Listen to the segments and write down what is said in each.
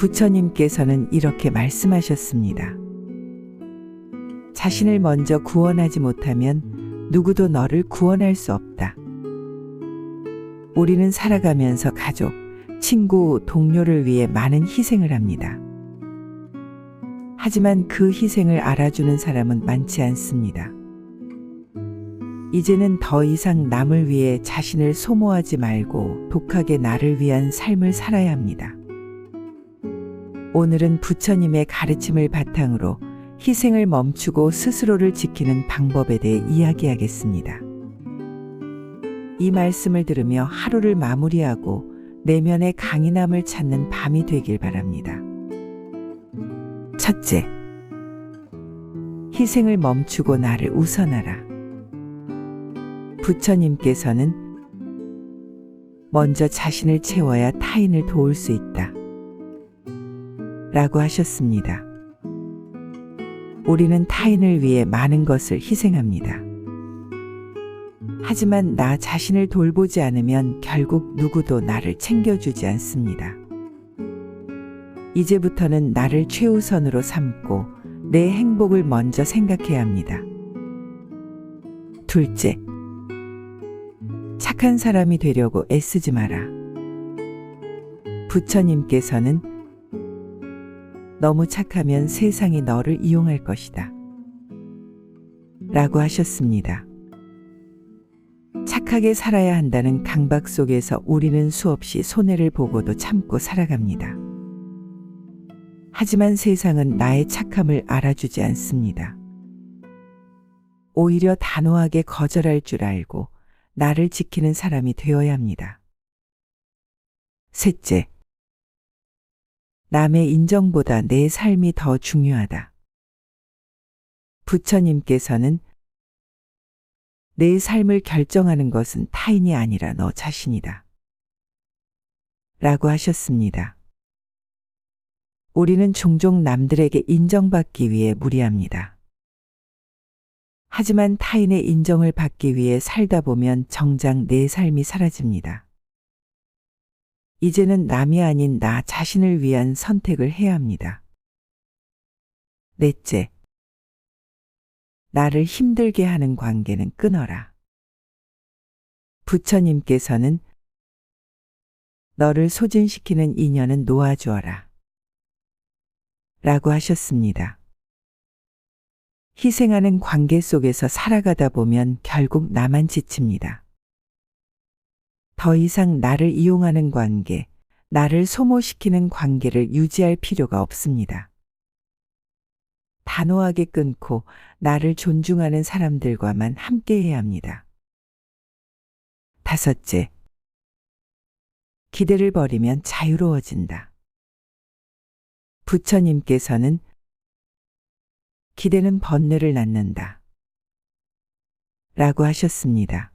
부처님께서는 이렇게 말씀하셨습니다. 자신을 먼저 구원하지 못하면 누구도 너를 구원할 수 없다. 우리는 살아가면서 가족, 친구, 동료를 위해 많은 희생을 합니다. 하지만 그 희생을 알아주는 사람은 많지 않습니다. 이제는 더 이상 남을 위해 자신을 소모하지 말고 독하게 나를 위한 삶을 살아야 합니다. 오늘은 부처님의 가르침을 바탕으로 희생을 멈추고 스스로를 지키는 방법에 대해 이야기하겠습니다. 이 말씀을 들으며 하루를 마무리하고 내면의 강인함을 찾는 밤이 되길 바랍니다. 첫째, 희생을 멈추고 나를 우선하라. 부처님께서는 먼저 자신을 채워야 타인을 도울 수 있다 라고 하셨습니다. 우리는 타인을 위해 많은 것을 희생합니다. 하지만 나 자신을 돌보지 않으면 결국 누구도 나를 챙겨주지 않습니다. 이제부터는 나를 최우선으로 삼고 내 행복을 먼저 생각해야 합니다. 둘째, 착한 사람이 되려고 애쓰지 마라. 부처님께서는 너무 착하면 세상이 너를 이용할 것이다 라고 하셨습니다. 착하게 살아야 한다는 강박 속에서 우리는 수없이 손해를 보고도 참고 살아갑니다. 하지만 세상은 나의 착함을 알아주지 않습니다. 오히려 단호하게 거절할 줄 알고 나를 지키는 사람이 되어야 합니다. 셋째, 남의 인정보다 내 삶이 더 중요하다. 부처님께서는 내 삶을 결정하는 것은 타인이 아니라 너 자신이다 라고 하셨습니다. 우리는 종종 남들에게 인정받기 위해 무리합니다. 하지만 타인의 인정을 받기 위해 살다 보면 정작 내 삶이 사라집니다. 이제는 남이 아닌 나 자신을 위한 선택을 해야 합니다. 넷째, 나를 힘들게 하는 관계는 끊어라. 부처님께서는 너를 소진시키는 인연은 놓아주어라 라고 하셨습니다. 희생하는 관계 속에서 살아가다 보면 결국 나만 지칩니다. 더 이상 나를 이용하는 관계, 나를 소모시키는 관계를 유지할 필요가 없습니다. 단호하게 끊고 나를 존중하는 사람들과만 함께해야 합니다. 다섯째, 기대를 버리면 자유로워진다. 부처님께서는 기대는 번뇌를 낳는다 라고 하셨습니다.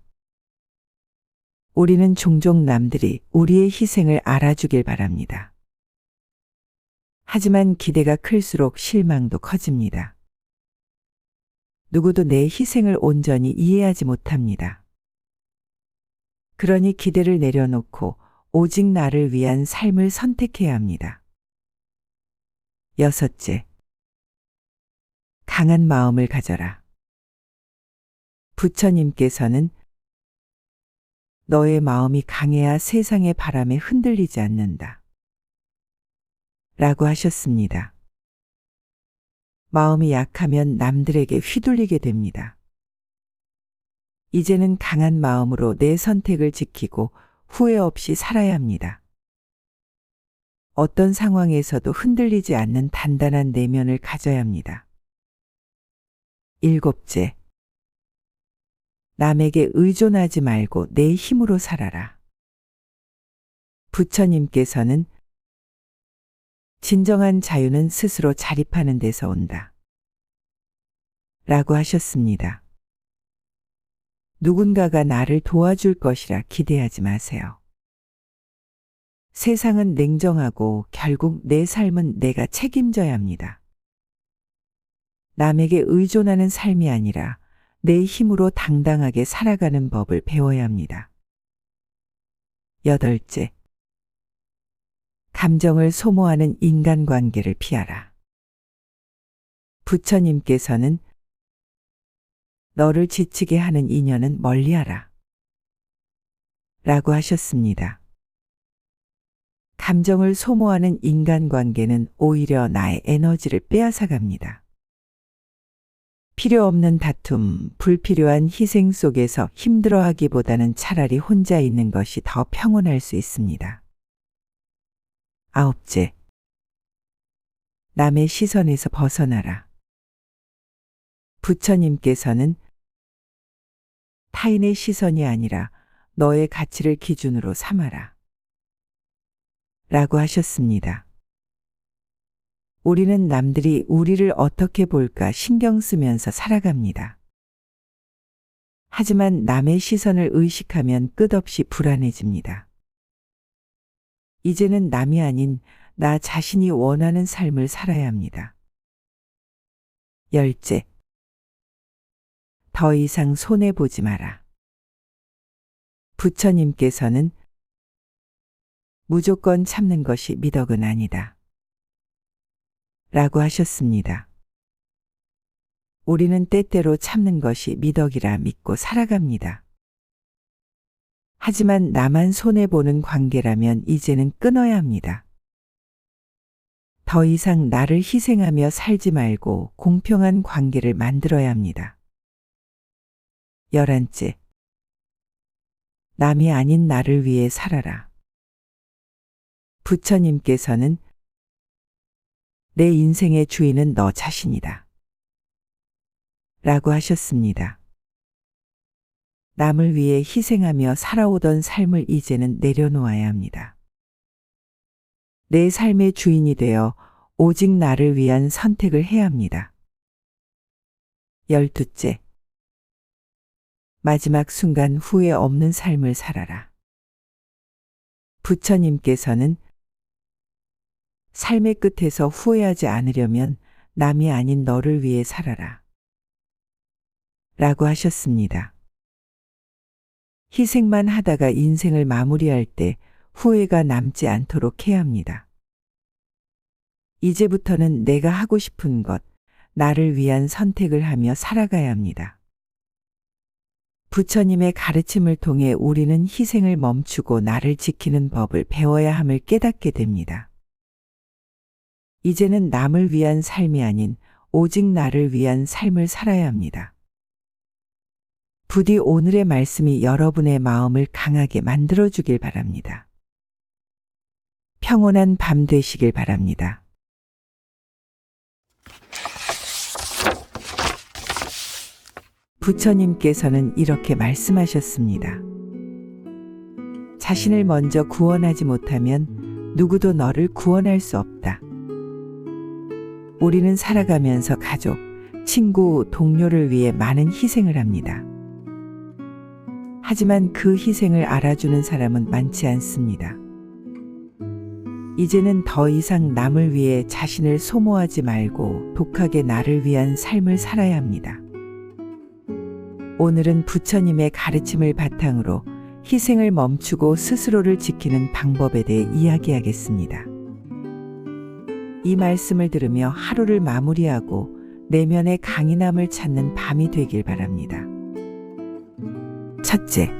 우리는 종종 남들이 우리의 희생을 알아주길 바랍니다. 하지만 기대가 클수록 실망도 커집니다. 누구도 내 희생을 온전히 이해하지 못합니다. 그러니 기대를 내려놓고 오직 나를 위한 삶을 선택해야 합니다. 여섯째, 강한 마음을 가져라. 부처님께서는 너의 마음이 강해야 세상의 바람에 흔들리지 않는다 라고 하셨습니다. 마음이 약하면 남들에게 휘둘리게 됩니다. 이제는 강한 마음으로 내 선택을 지키고 후회 없이 살아야 합니다. 어떤 상황에서도 흔들리지 않는 단단한 내면을 가져야 합니다. 일곱째, 남에게 의존하지 말고 내 힘으로 살아라. 부처님께서는 진정한 자유는 스스로 자립하는 데서 온다 라고 하셨습니다. 누군가가 나를 도와줄 것이라 기대하지 마세요. 세상은 냉정하고 결국 내 삶은 내가 책임져야 합니다. 남에게 의존하는 삶이 아니라 내 힘으로 당당하게 살아가는 법을 배워야 합니다. 여덟째, 감정을 소모하는 인간관계를 피하라. 부처님께서는 너를 지치게 하는 인연은 멀리하라. 라고 하셨습니다. 감정을 소모하는 인간관계는 오히려 나의 에너지를 빼앗아갑니다. 필요 없는 다툼, 불필요한 희생 속에서 힘들어하기보다는 차라리 혼자 있는 것이 더 평온할 수 있습니다. 9째, 남의 시선에서 벗어나라. 부처님께서는 타인의 시선이 아니라 너의 가치를 기준으로 삼아라. 라고 하셨습니다. 우리는 남들이 우리를 어떻게 볼까 신경 쓰면서 살아갑니다. 하지만 남의 시선을 의식하면 끝없이 불안해집니다. 이제는 남이 아닌 나 자신이 원하는 삶을 살아야 합니다. 10째, 더 이상 손해보지 마라. 부처님께서는 무조건 참는 것이 미덕은 아니다. 라고 하셨습니다. 우리는 때때로 참는 것이 미덕이라 믿고 살아갑니다. 하지만 나만 손해보는 관계라면 이제는 끊어야 합니다. 더 이상 나를 희생하며 살지 말고 공평한 관계를 만들어야 합니다. 11째, 남이 아닌 나를 위해 살아라. 부처님께서는 내 인생의 주인은 너 자신이다. 라고 하셨습니다. 남을 위해 희생하며 살아오던 삶을 이제는 내려놓아야 합니다. 내 삶의 주인이 되어 오직 나를 위한 선택을 해야 합니다. 12째, 마지막 순간 후회 없는 삶을 살아라. 부처님께서는 삶의 끝에서 후회하지 않으려면 남이 아닌 너를 위해 살아라. 라고 하셨습니다. 희생만 하다가 인생을 마무리할 때 후회가 남지 않도록 해야 합니다. 이제부터는 내가 하고 싶은 것, 나를 위한 선택을 하며 살아가야 합니다. 부처님의 가르침을 통해 우리는 희생을 멈추고 나를 지키는 법을 배워야 함을 깨닫게 됩니다. 이제는 남을 위한 삶이 아닌 오직 나를 위한 삶을 살아야 합니다. 부디 오늘의 말씀이 여러분의 마음을 강하게 만들어주길 바랍니다. 평온한 밤 되시길 바랍니다. 부처님께서는 이렇게 말씀하셨습니다. 자신을 먼저 구원하지 못하면 누구도 너를 구원할 수 없다. 우리는 살아가면서 가족, 친구, 동료를 위해 많은 희생을 합니다. 하지만 그 희생을 알아주는 사람은 많지 않습니다. 이제는 더 이상 남을 위해 자신을 소모하지 말고 독하게 나를 위한 삶을 살아야 합니다. 오늘은 부처님의 가르침을 바탕으로 희생을 멈추고 스스로를 지키는 방법에 대해 이야기하겠습니다. 이 말씀을 들으며 하루를 마무리하고 내면의 강인함을 찾는 밤이 되길 바랍니다. 첫째,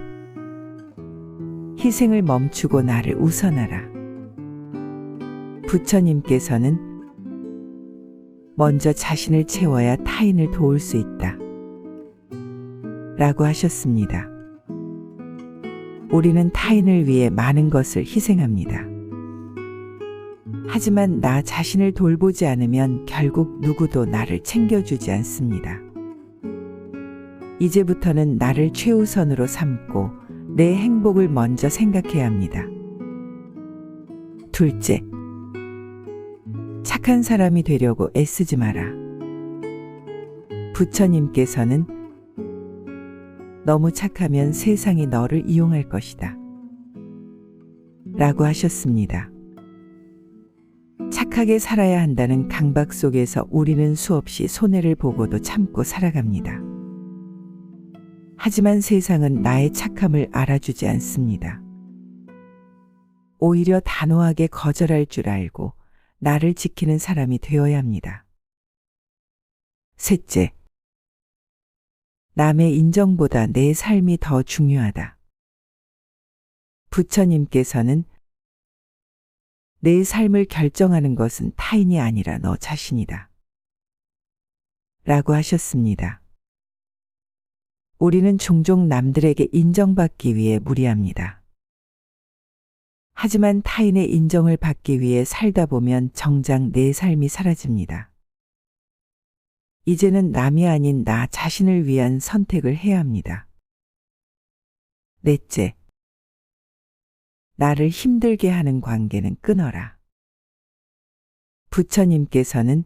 희생을 멈추고 나를 우선하라. 부처님께서는 먼저 자신을 채워야 타인을 도울 수 있다. 라고 하셨습니다. 우리는 타인을 위해 많은 것을 희생합니다. 하지만 나 자신을 돌보지 않으면 결국 누구도 나를 챙겨주지 않습니다. 이제부터는 나를 최우선으로 삼고 내 행복을 먼저 생각해야 합니다. 둘째, 착한 사람이 되려고 애쓰지 마라. 부처님께서는 너무 착하면 세상이 너를 이용할 것이다. 라고 하셨습니다. 착하게 살아야 한다는 강박 속에서 우리는 수없이 손해를 보고도 참고 살아갑니다. 하지만 세상은 나의 착함을 알아주지 않습니다. 오히려 단호하게 거절할 줄 알고 나를 지키는 사람이 되어야 합니다. 셋째, 남의 인정보다 내 삶이 더 중요하다. 부처님께서는 내 삶을 결정하는 것은 타인이 아니라 너 자신이다. 라고 하셨습니다. 우리는 종종 남들에게 인정받기 위해 무리합니다. 하지만 타인의 인정을 받기 위해 살다 보면 정작 내 삶이 사라집니다. 이제는 남이 아닌 나 자신을 위한 선택을 해야 합니다. 넷째, 나를 힘들게 하는 관계는 끊어라. 부처님께서는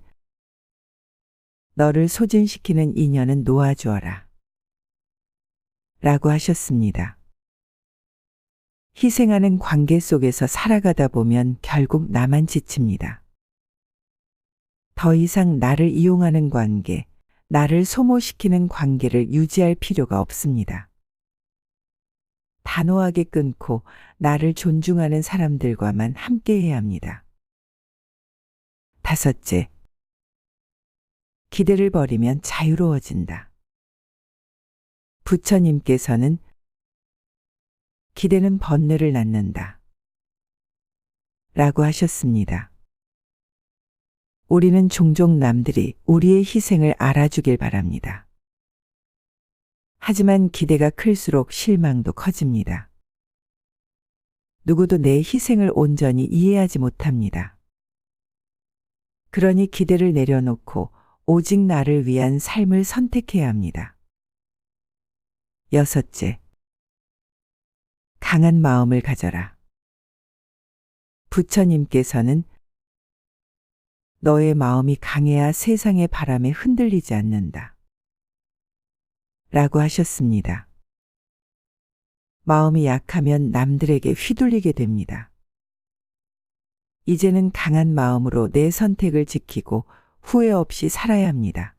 너를 소진시키는 인연은 놓아주어라. 라고 하셨습니다. 희생하는 관계 속에서 살아가다 보면 결국 나만 지칩니다. 더 이상 나를 이용하는 관계, 나를 소모시키는 관계를 유지할 필요가 없습니다. 단호하게 끊고 나를 존중하는 사람들과만 함께해야 합니다. 다섯째, 기대를 버리면 자유로워진다. 부처님께서는 기대는 번뇌를 낳는다. 라고 하셨습니다. 우리는 종종 남들이 우리의 희생을 알아주길 바랍니다. 하지만 기대가 클수록 실망도 커집니다. 누구도 내 희생을 온전히 이해하지 못합니다. 그러니 기대를 내려놓고 오직 나를 위한 삶을 선택해야 합니다. 여섯째, 강한 마음을 가져라. 부처님께서는 너의 마음이 강해야 세상의 바람에 흔들리지 않는다. 라고 하셨습니다. 마음이 약하면 남들에게 휘둘리게 됩니다. 이제는 강한 마음으로 내 선택을 지키고 후회 없이 살아야 합니다.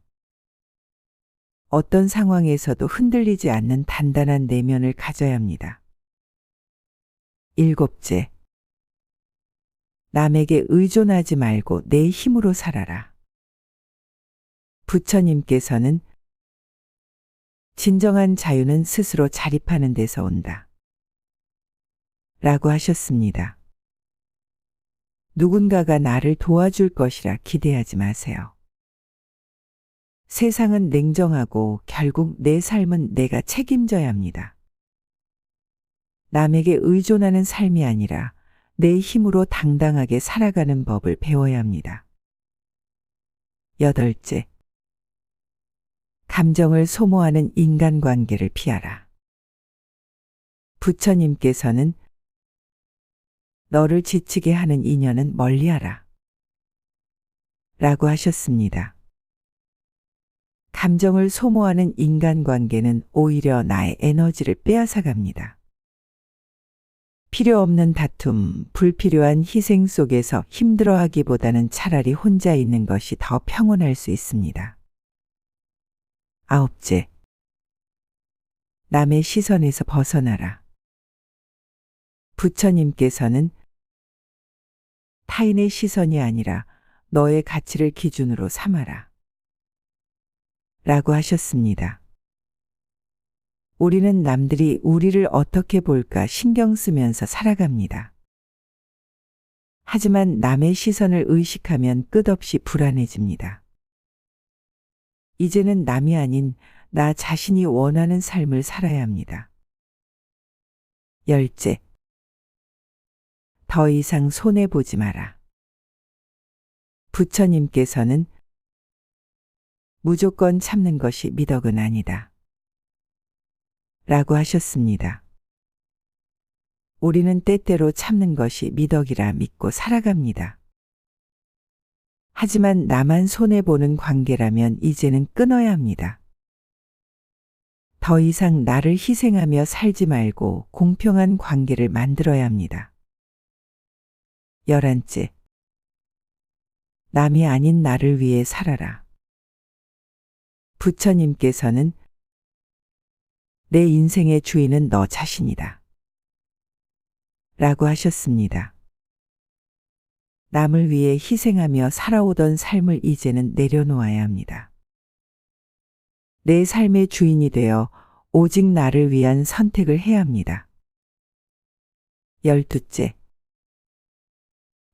어떤 상황에서도 흔들리지 않는 단단한 내면을 가져야 합니다. 일곱째, 남에게 의존하지 말고 내 힘으로 살아라. 부처님께서는 진정한 자유는 스스로 자립하는 데서 온다. 라고 하셨습니다. 누군가가 나를 도와줄 것이라 기대하지 마세요. 세상은 냉정하고 결국 내 삶은 내가 책임져야 합니다. 남에게 의존하는 삶이 아니라 내 힘으로 당당하게 살아가는 법을 배워야 합니다. 여덟째, 감정을 소모하는 인간관계를 피하라. 부처님께서는 너를 지치게 하는 인연은 멀리하라. 라고 하셨습니다. 감정을 소모하는 인간관계는 오히려 나의 에너지를 빼앗아갑니다. 필요 없는 다툼, 불필요한 희생 속에서 힘들어하기보다는 차라리 혼자 있는 것이 더 평온할 수 있습니다. 아홉째, 남의 시선에서 벗어나라. 부처님께서는 타인의 시선이 아니라 너의 가치를 기준으로 삼아라. 라고 하셨습니다. 우리는 남들이 우리를 어떻게 볼까 신경 쓰면서 살아갑니다. 하지만 남의 시선을 의식하면 끝없이 불안해집니다. 이제는 남이 아닌 나 자신이 원하는 삶을 살아야 합니다. 열째, 더 이상 손해보지 마라. 부처님께서는 무조건 참는 것이 미덕은 아니다. 라고 하셨습니다. 우리는 때때로 참는 것이 미덕이라 믿고 살아갑니다. 하지만 나만 손해보는 관계라면 이제는 끊어야 합니다. 더 이상 나를 희생하며 살지 말고 공평한 관계를 만들어야 합니다. 11째, 남이 아닌 나를 위해 살아라. 부처님께서는 내 인생의 주인은 너 자신이다. 라고 하셨습니다. 남을 위해 희생하며 살아오던 삶을 이제는 내려놓아야 합니다. 내 삶의 주인이 되어 오직 나를 위한 선택을 해야 합니다. 12째.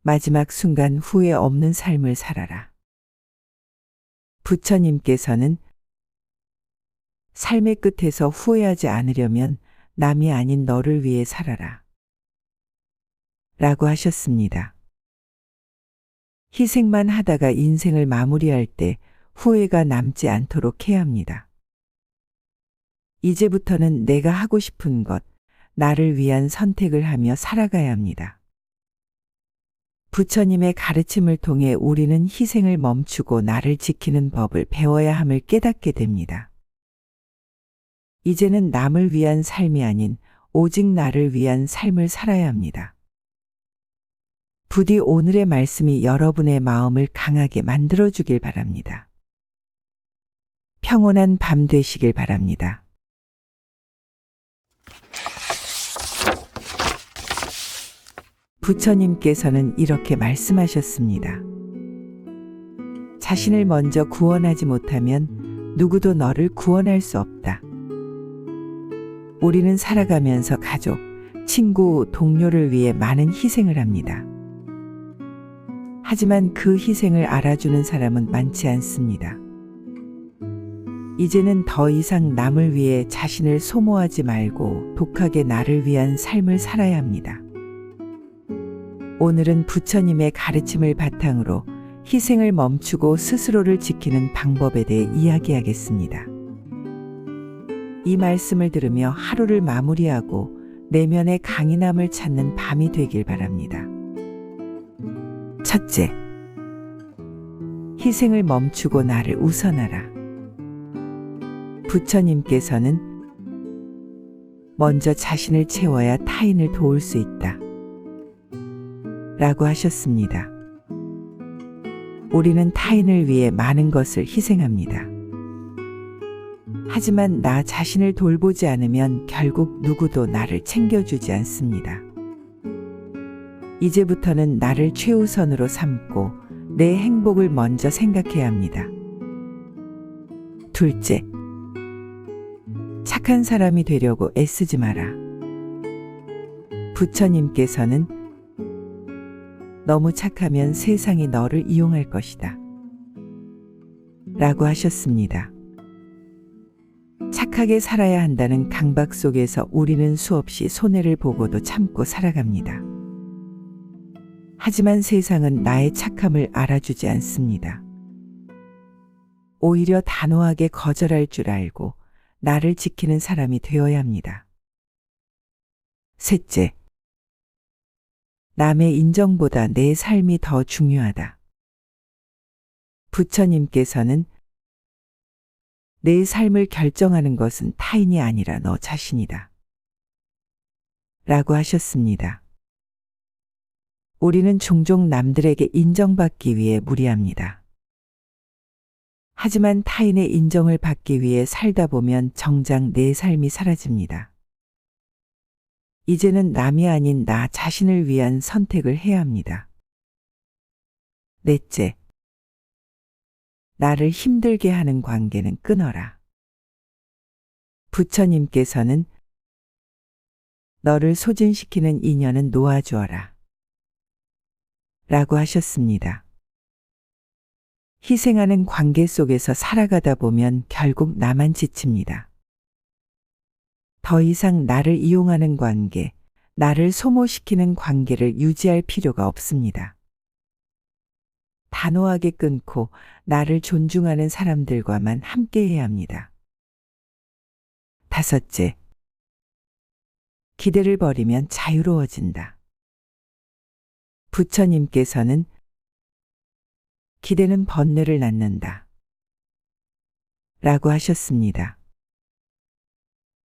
마지막 순간 후회 없는 삶을 살아라. 부처님께서는 삶의 끝에서 후회하지 않으려면 남이 아닌 너를 위해 살아라. 라고 하셨습니다. 희생만 하다가 인생을 마무리할 때 후회가 남지 않도록 해야 합니다. 이제부터는 내가 하고 싶은 것, 나를 위한 선택을 하며 살아가야 합니다. 부처님의 가르침을 통해 우리는 희생을 멈추고 나를 지키는 법을 배워야 함을 깨닫게 됩니다. 이제는 남을 위한 삶이 아닌 오직 나를 위한 삶을 살아야 합니다. 부디 오늘의 말씀이 여러분의 마음을 강하게 만들어주길 바랍니다. 평온한 밤 되시길 바랍니다. 부처님께서는 이렇게 말씀하셨습니다. 자신을 먼저 구원하지 못하면 누구도 너를 구원할 수 없다. 우리는 살아가면서 가족, 친구, 동료를 위해 많은 희생을 합니다. 하지만 그 희생을 알아주는 사람은 많지 않습니다. 이제는 더 이상 남을 위해 자신을 소모하지 말고 독하게 나를 위한 삶을 살아야 합니다. 오늘은 부처님의 가르침을 바탕으로 희생을 멈추고 스스로를 지키는 방법에 대해 이야기하겠습니다. 이 말씀을 들으며 하루를 마무리하고 내면의 강인함을 찾는 밤이 되길 바랍니다. 첫째, 희생을 멈추고 나를 우선하라. 부처님께서는 먼저 자신을 채워야 타인을 도울 수 있다. 라고 하셨습니다. 우리는 타인을 위해 많은 것을 희생합니다. 하지만 나 자신을 돌보지 않으면 결국 누구도 나를 챙겨주지 않습니다. 이제부터는 나를 최우선으로 삼고 내 행복을 먼저 생각해야 합니다. 둘째, 착한 사람이 되려고 애쓰지 마라. 부처님께서는 너무 착하면 세상이 너를 이용할 것이다. 라고 하셨습니다. 착하게 살아야 한다는 강박 속에서 우리는 수없이 손해를 보고도 참고 살아갑니다. 하지만 세상은 나의 착함을 알아주지 않습니다. 오히려 단호하게 거절할 줄 알고 나를 지키는 사람이 되어야 합니다. 셋째, 남의 인정보다 내 삶이 더 중요하다. 부처님께서는 내 삶을 결정하는 것은 타인이 아니라 너 자신이다. 라고 하셨습니다. 우리는 종종 남들에게 인정받기 위해 무리합니다. 하지만 타인의 인정을 받기 위해 살다 보면 정작 내 삶이 사라집니다. 이제는 남이 아닌 나 자신을 위한 선택을 해야 합니다. 넷째, 나를 힘들게 하는 관계는 끊어라. 부처님께서는 너를 소진시키는 인연은 놓아주어라. 라고 하셨습니다. 희생하는 관계 속에서 살아가다 보면 결국 나만 지칩니다. 더 이상 나를 이용하는 관계, 나를 소모시키는 관계를 유지할 필요가 없습니다. 단호하게 끊고 나를 존중하는 사람들과만 함께해야 합니다. 다섯째, 기대를 버리면 자유로워진다. 부처님께서는 기대는 번뇌를 낳는다. 라고 하셨습니다.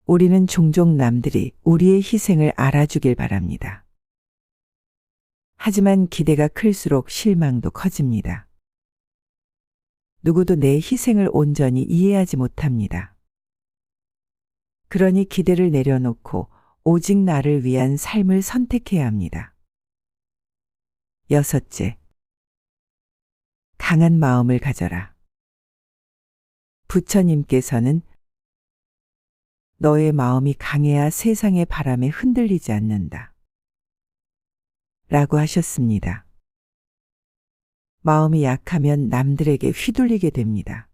우리는 종종 남들이 우리의 희생을 알아주길 바랍니다. 하지만 기대가 클수록 실망도 커집니다. 누구도 내 희생을 온전히 이해하지 못합니다. 그러니 기대를 내려놓고 오직 나를 위한 삶을 선택해야 합니다. 여섯째, 강한 마음을 가져라. 부처님께서는 너의 마음이 강해야 세상의 바람에 흔들리지 않는다. 라고 하셨습니다. 마음이 약하면 남들에게 휘둘리게 됩니다.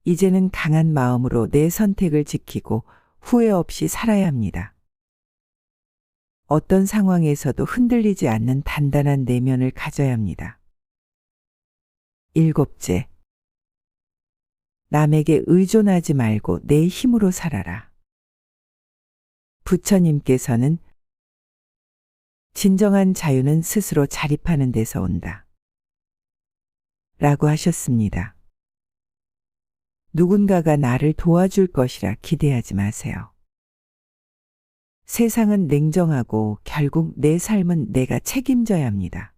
이제는 강한 마음으로 내 선택을 지키고 후회 없이 살아야 합니다. 어떤 상황에서도 흔들리지 않는 단단한 내면을 가져야 합니다. 일곱째, 남에게 의존하지 말고 내 힘으로 살아라. 부처님께서는 진정한 자유는 스스로 자립하는 데서 온다. 라고 하셨습니다. 누군가가 나를 도와줄 것이라 기대하지 마세요. 세상은 냉정하고 결국 내 삶은 내가 책임져야 합니다.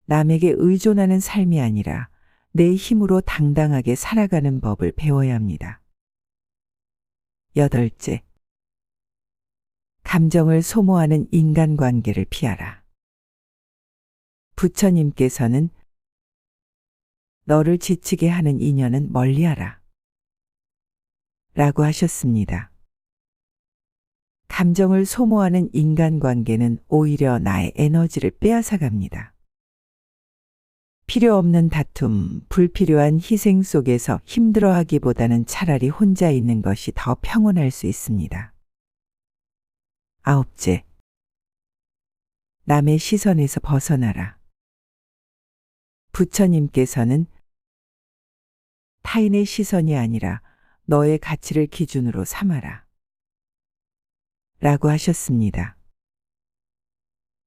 남에게 의존하는 삶이 아니라 내 힘으로 당당하게 살아가는 법을 배워야 합니다. 여덟째, 감정을 소모하는 인간관계를 피하라. 부처님께서는 너를 지치게 하는 인연은 멀리하라. 라고 하셨습니다. 감정을 소모하는 인간관계는 오히려 나의 에너지를 빼앗아갑니다. 필요 없는 다툼, 불필요한 희생 속에서 힘들어하기보다는 차라리 혼자 있는 것이 더 평온할 수 있습니다. 아홉째, 남의 시선에서 벗어나라. 부처님께서는 타인의 시선이 아니라 너의 가치를 기준으로 삼아라. 라고 하셨습니다.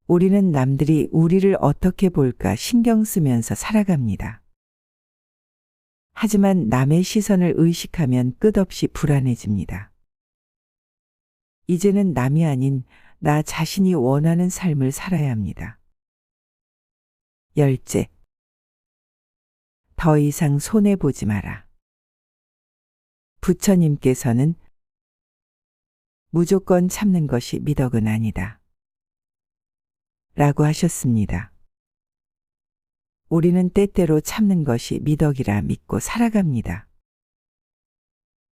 우리는 남들이 우리를 어떻게 볼까 신경 쓰면서 살아갑니다. 하지만 남의 시선을 의식하면 끝없이 불안해집니다. 이제는 남이 아닌 나 자신이 원하는 삶을 살아야 합니다. 열째, 더 이상 손해보지 마라. 부처님께서는 무조건 참는 것이 미덕은 아니다. 라고 하셨습니다. 우리는 때때로 참는 것이 미덕이라 믿고 살아갑니다.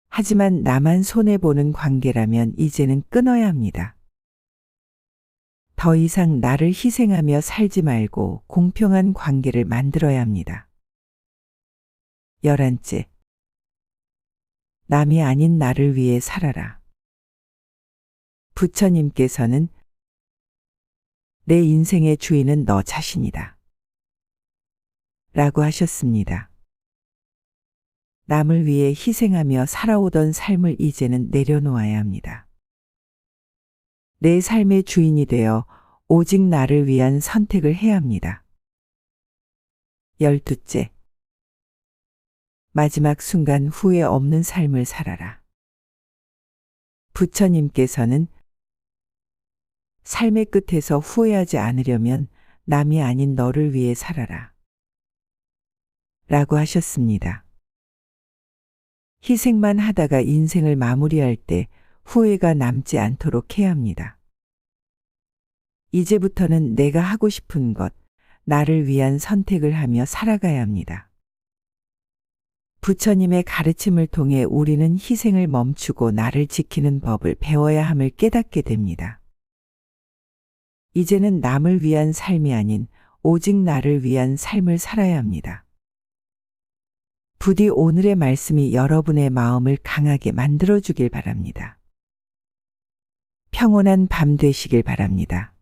하지만 나만 손해보는 관계라면 이제는 끊어야 합니다. 더 이상 나를 희생하며 살지 말고 공평한 관계를 만들어야 합니다. 11째, 남이 아닌 나를 위해 살아라. 부처님께서는 내 인생의 주인은 너 자신이다. 라고 하셨습니다. 남을 위해 희생하며 살아오던 삶을 이제는 내려놓아야 합니다. 내 삶의 주인이 되어 오직 나를 위한 선택을 해야 합니다. 12째, 마지막 순간 후회 없는 삶을 살아라. 부처님께서는 삶의 끝에서 후회하지 않으려면 남이 아닌 너를 위해 살아라. 라고 하셨습니다. 희생만 하다가 인생을 마무리할 때 후회가 남지 않도록 해야 합니다. 이제부터는 내가 하고 싶은 것, 나를 위한 선택을 하며 살아가야 합니다. 부처님의 가르침을 통해 우리는 희생을 멈추고 나를 지키는 법을 배워야 함을 깨닫게 됩니다. 이제는 남을 위한 삶이 아닌 오직 나를 위한 삶을 살아야 합니다. 부디 오늘의 말씀이 여러분의 마음을 강하게 만들어주길 바랍니다. 평온한 밤 되시길 바랍니다.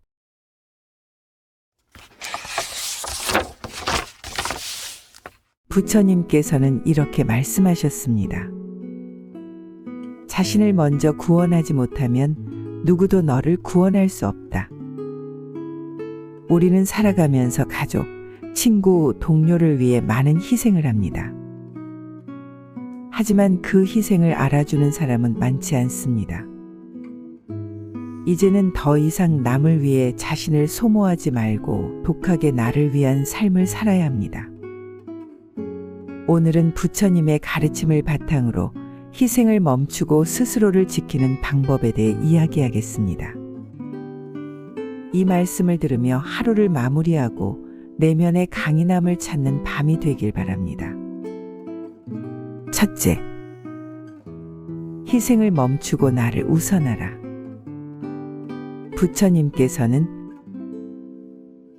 부처님께서는 이렇게 말씀하셨습니다. 자신을 먼저 구원하지 못하면 누구도 너를 구원할 수 없다. 우리는 살아가면서 가족, 친구, 동료를 위해 많은 희생을 합니다. 하지만 그 희생을 알아주는 사람은 많지 않습니다. 이제는 더 이상 남을 위해 자신을 소모하지 말고 독하게 나를 위한 삶을 살아야 합니다. 오늘은 부처님의 가르침을 바탕으로 희생을 멈추고 스스로를 지키는 방법에 대해 이야기하겠습니다. 이 말씀을 들으며 하루를 마무리하고 내면의 강인함을 찾는 밤이 되길 바랍니다. 첫째, 희생을 멈추고 나를 우선하라. 부처님께서는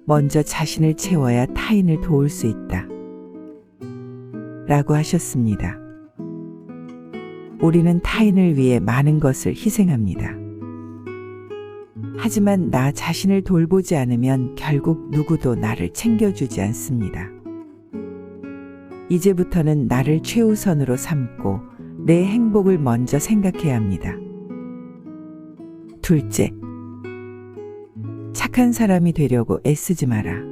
먼저 자신을 채워야 타인을 도울 수 있다 라고 하셨습니다. 우리는 타인을 위해 많은 것을 희생합니다. 하지만 나 자신을 돌보지 않으면 결국 누구도 나를 챙겨주지 않습니다. 이제부터는 나를 최우선으로 삼고 내 행복을 먼저 생각해야 합니다. 둘째, 착한 사람이 되려고 애쓰지 마라.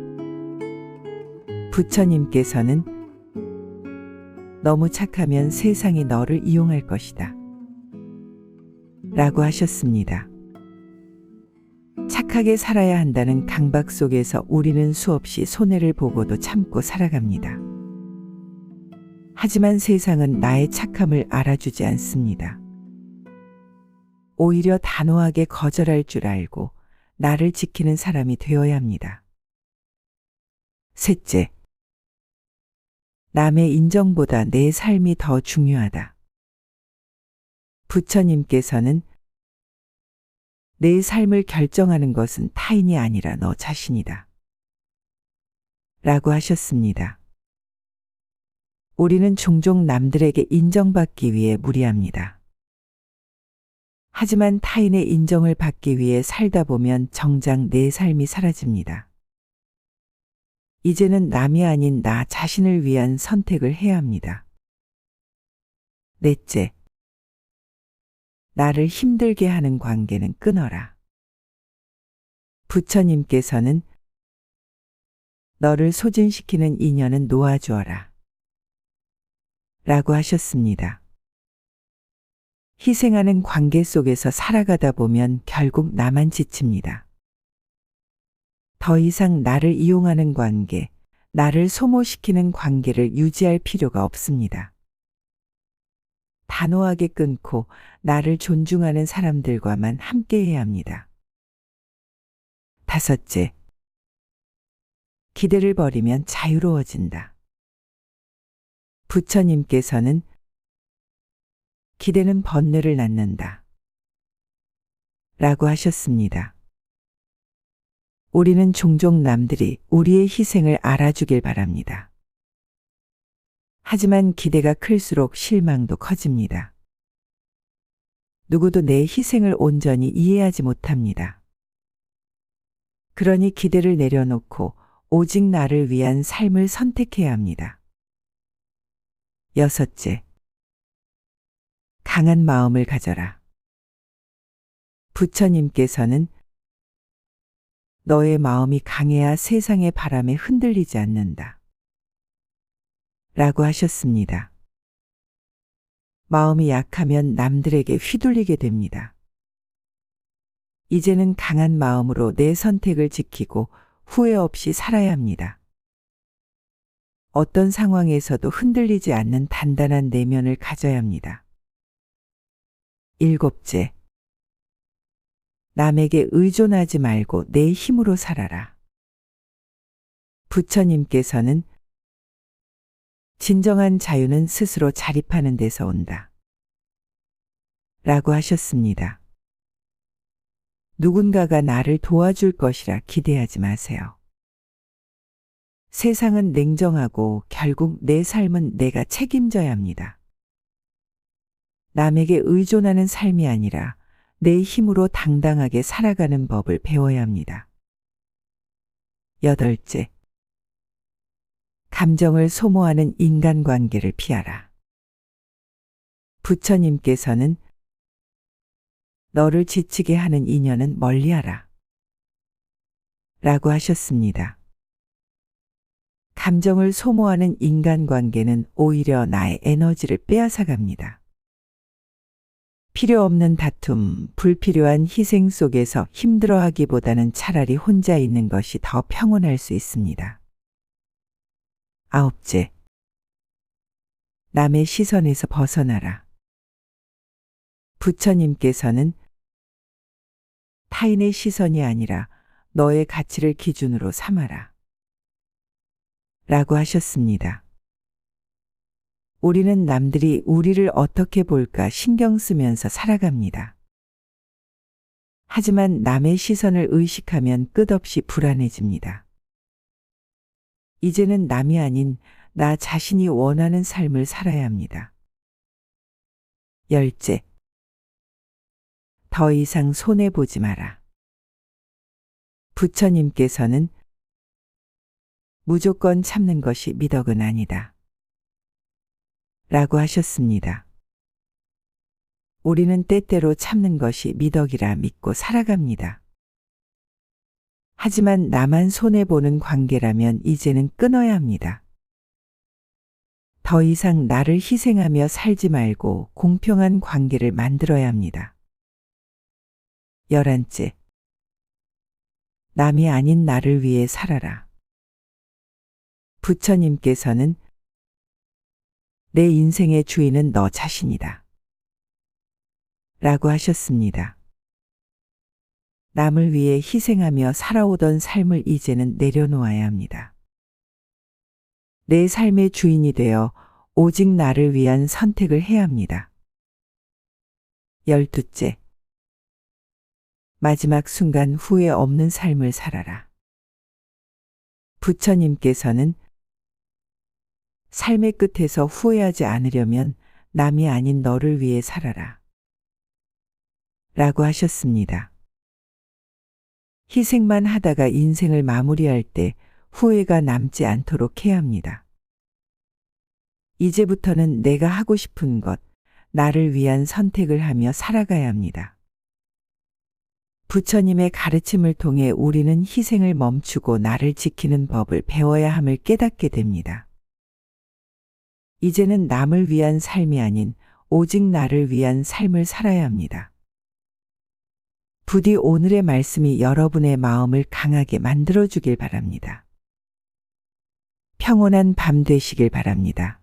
부처님께서는 너무 착하면 세상이 너를 이용할 것이다 라고 하셨습니다. 착하게 살아야 한다는 강박 속에서 우리는 수없이 손해를 보고도 참고 살아갑니다. 하지만 세상은 나의 착함을 알아주지 않습니다. 오히려 단호하게 거절할 줄 알고 나를 지키는 사람이 되어야 합니다. 셋째, 남의 인정보다 내 삶이 더 중요하다. 부처님께서는 내 삶을 결정하는 것은 타인이 아니라 너 자신이다 라고 하셨습니다. 우리는 종종 남들에게 인정받기 위해 무리합니다. 하지만 타인의 인정을 받기 위해 살다 보면 정작 내 삶이 사라집니다. 이제는 남이 아닌 나 자신을 위한 선택을 해야 합니다. 넷째, 나를 힘들게 하는 관계는 끊어라. 부처님께서는 너를 소진시키는 인연은 놓아주어라 라고 하셨습니다. 희생하는 관계 속에서 살아가다 보면 결국 나만 지칩니다. 더 이상 나를 이용하는 관계, 나를 소모시키는 관계를 유지할 필요가 없습니다. 단호하게 끊고 나를 존중하는 사람들과만 함께해야 합니다. 다섯째, 기대를 버리면 자유로워진다. 부처님께서는 기대는 번뇌를 낳는다 라고 하셨습니다. 우리는 종종 남들이 우리의 희생을 알아주길 바랍니다. 하지만 기대가 클수록 실망도 커집니다. 누구도 내 희생을 온전히 이해하지 못합니다. 그러니 기대를 내려놓고 오직 나를 위한 삶을 선택해야 합니다. 여섯째, 강한 마음을 가져라. 부처님께서는 너의 마음이 강해야 세상의 바람에 흔들리지 않는다 라고 하셨습니다. 마음이 약하면 남들에게 휘둘리게 됩니다. 이제는 강한 마음으로 내 선택을 지키고 후회 없이 살아야 합니다. 어떤 상황에서도 흔들리지 않는 단단한 내면을 가져야 합니다. 일곱째, 남에게 의존하지 말고 내 힘으로 살아라. 부처님께서는 진정한 자유는 스스로 자립하는 데서 온다 라고 하셨습니다. 누군가가 나를 도와줄 것이라 기대하지 마세요. 세상은 냉정하고 결국 내 삶은 내가 책임져야 합니다. 남에게 의존하는 삶이 아니라 내 힘으로 당당하게 살아가는 법을 배워야 합니다. 여덟째, 감정을 소모하는 인간관계를 피하라. 부처님께서는 너를 지치게 하는 인연은 멀리하라 라고 하셨습니다. 감정을 소모하는 인간관계는 오히려 나의 에너지를 빼앗아갑니다. 필요 없는 다툼, 불필요한 희생 속에서 힘들어하기보다는 차라리 혼자 있는 것이 더 평온할 수 있습니다. 아홉째, 남의 시선에서 벗어나라. 부처님께서는 타인의 시선이 아니라 너의 가치를 기준으로 삼아라. 라고 하셨습니다. 우리는 남들이 우리를 어떻게 볼까 신경 쓰면서 살아갑니다. 하지만 남의 시선을 의식하면 끝없이 불안해집니다. 이제는 남이 아닌 나 자신이 원하는 삶을 살아야 합니다. 열째, 더 이상 손해보지 마라. 부처님께서는 무조건 참는 것이 미덕은 아니다. 라고 하셨습니다. 우리는 때때로 참는 것이 미덕이라 믿고 살아갑니다. 하지만 나만 손해보는 관계라면 이제는 끊어야 합니다. 더 이상 나를 희생하며 살지 말고 공평한 관계를 만들어야 합니다. 11째, 남이 아닌 나를 위해 살아라. 부처님께서는 내 인생의 주인은 너 자신이다. 라고 하셨습니다. 남을 위해 희생하며 살아오던 삶을 이제는 내려놓아야 합니다. 내 삶의 주인이 되어 오직 나를 위한 선택을 해야 합니다. 12째, 마지막 순간 후회 없는 삶을 살아라. 부처님께서는 삶의 끝에서 후회하지 않으려면 남이 아닌 너를 위해 살아라. 라고 하셨습니다. 희생만 하다가 인생을 마무리할 때 후회가 남지 않도록 해야 합니다. 이제부터는 내가 하고 싶은 것, 나를 위한 선택을 하며 살아가야 합니다. 부처님의 가르침을 통해 우리는 희생을 멈추고 나를 지키는 법을 배워야 함을 깨닫게 됩니다. 이제는 남을 위한 삶이 아닌 오직 나를 위한 삶을 살아야 합니다. 부디 오늘의 말씀이 여러분의 마음을 강하게 만들어주길 바랍니다. 평온한 밤 되시길 바랍니다.